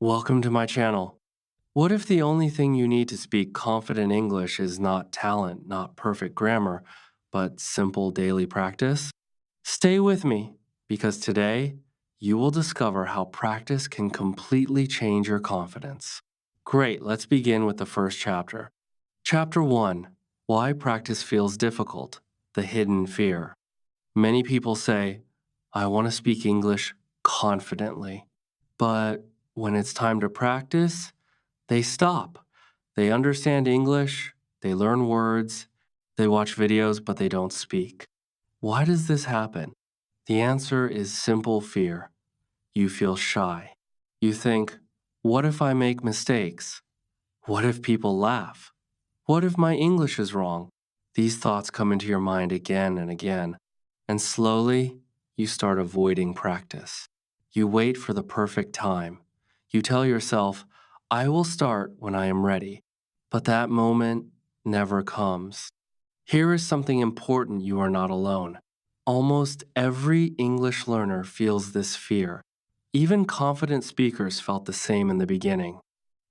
Welcome to my channel. What if the only thing you need to speak confident English is not talent, not perfect grammar, but simple daily practice? Stay with me, because today you will discover how practice can completely change your confidence. Great, let's begin with the first chapter. Chapter 1: Why Practice Feels Difficult, the Hidden Fear. Many people say, I want to speak English confidently. But when it's time to practice, they stop. They understand English, they learn words, they watch videos, but they don't speak. Why does this happen? The answer is simple fear. You feel shy. You think, what if I make mistakes? What if people laugh? What if my English is wrong? These thoughts come into your mind again and again, and slowly you start avoiding practice. You wait for the perfect time. You tell yourself, I will start when I am ready, but that moment never comes. Here is something important: you are not alone. Almost every English learner feels this fear. Even confident speakers felt the same in the beginning.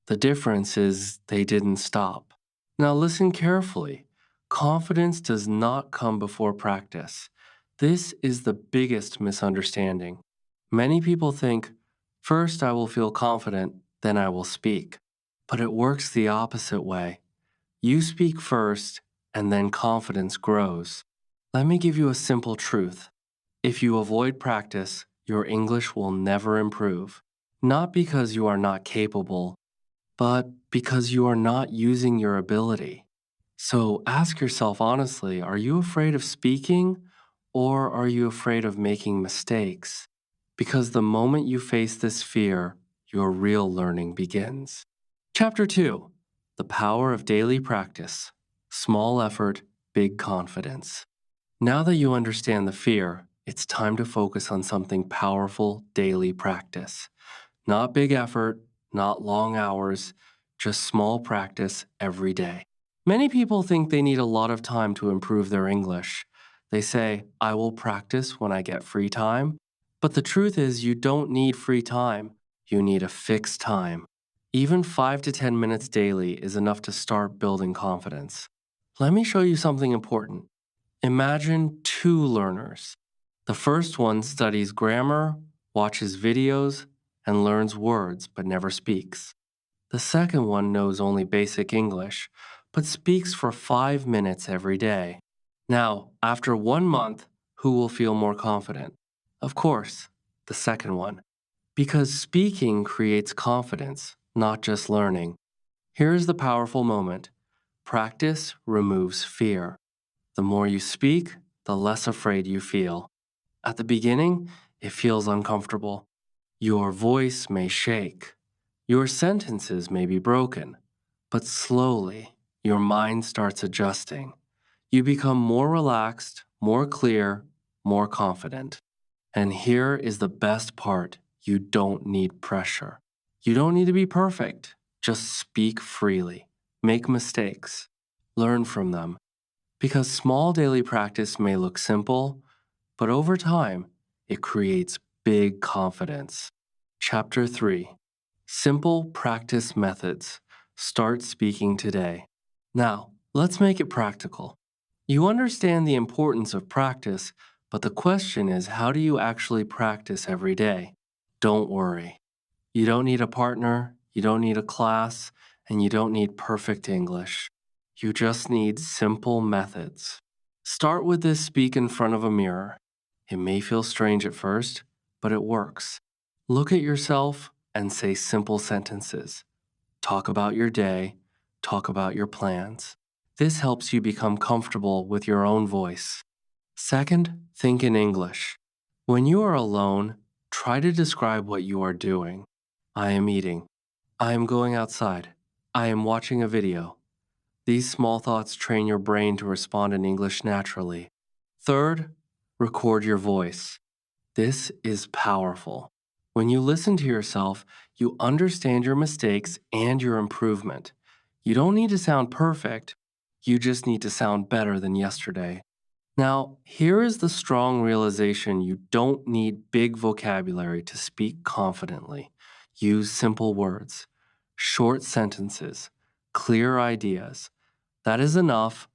The difference is they didn't stop. Now listen carefully. Confidence does not come before practice. This is the biggest misunderstanding. Many people think, first I will feel confident, then I will speak. But it works the opposite way. You speak first, and then confidence grows. Let me give you a simple truth. If you avoid practice, your English will never improve. Not because you are not capable, but because you are not using your ability. So ask yourself honestly, are you afraid of speaking, or are you afraid of making mistakes? Because the moment you face this fear, your real learning begins. Chapter 2: The Power of Daily Practice. Small effort, big confidence. Now that you understand the fear, it's time to focus on something powerful: daily practice. Not big effort, not long hours, just small practice every day. Many people think they need a lot of time to improve their English. They say, I will practice when I get free time. But the truth is, you don't need free time. You need a fixed time. Even 5 to 10 minutes daily is enough to start building confidence. Let me show you something important. Imagine two learners. The first one studies grammar, watches videos, and learns words but never speaks. The second one knows only basic English, but speaks for 5 minutes every day. Now, after 1 month, who will feel more confident? Of course, the second one. Because speaking creates confidence, not just learning. Here's the powerful moment: practice removes fear. The more you speak, the less afraid you feel. At the beginning, it feels uncomfortable. Your voice may shake. Your sentences may be broken. But slowly, your mind starts adjusting. You become more relaxed, more clear, more confident. And here is the best part: you don't need pressure. You don't need to be perfect. Just speak freely. Make mistakes. Learn from them. Because small daily practice may look simple, but over time, it creates big confidence. Chapter 3: Simple Practice Methods. Start speaking today. Now, let's make it practical. You understand the importance of practice, but the question is, how do you actually practice every day? Don't worry. You don't need a partner, you don't need a class, and you don't need perfect English. You just need simple methods. Start with this: speak in front of a mirror. It may feel strange at first, but it works. Look at yourself and say simple sentences. Talk about your day, talk about your plans. This helps you become comfortable with your own voice. Second, think in English. When you are alone, try to describe what you are doing. I am eating. I am going outside. I am watching a video. These small thoughts train your brain to respond in English naturally. Third, record your voice. This is powerful. When you listen to yourself, you understand your mistakes and your improvement. You don't need to sound perfect. You just need to sound better than yesterday. Now, here is the strong realization: you don't need big vocabulary to speak confidently. Use simple words, short sentences, clear ideas. That is enough.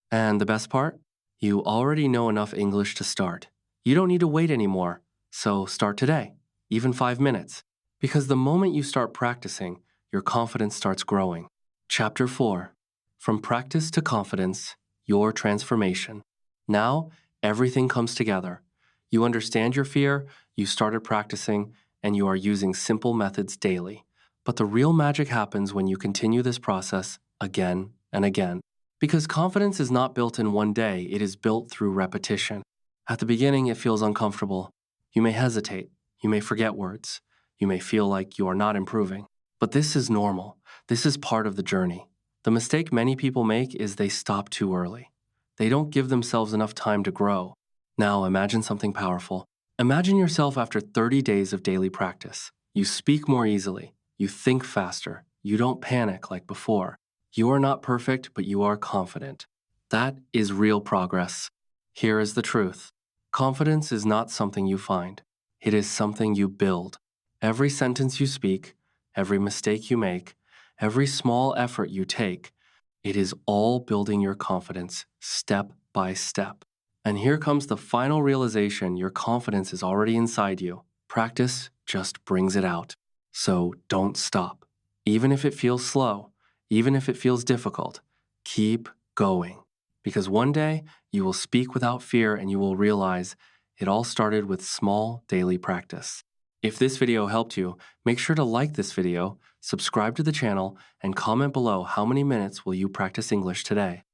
And the best part? You already know enough English to start. You don't need to wait anymore. So start today, even 5 minutes. Because the moment you start practicing, your confidence starts growing. Chapter 4. From Practice to Confidence, Your Transformation. Now, everything comes together. You understand your fear, you started practicing, and you are using simple methods daily. But the real magic happens when you continue this process again and again. Because confidence is not built in one day, it is built through repetition. At the beginning, it feels uncomfortable. You may hesitate, you may forget words, you may feel like you are not improving. But this is normal. This is part of the journey. The mistake many people make is they stop too early. They don't give themselves enough time to grow. Now imagine something powerful. Imagine yourself after 30 days of daily practice. You speak more easily. You think faster. You don't panic like before. You are not perfect, but you are confident. That is real progress. Here is the truth. Confidence is not something you find. It is something you build. Every sentence you speak, every mistake you make, every small effort you take, it is all building your confidence step by step. And here comes the final realization your confidence is already inside you. Practice just brings it out. So don't stop. Even if it feels slow, even if it feels difficult, keep going. Because one day you will speak without fear and you will realize it all started with small daily practice. If this video helped you, make sure to like this video, subscribe to the channel, and comment below how many minutes will you practice English today.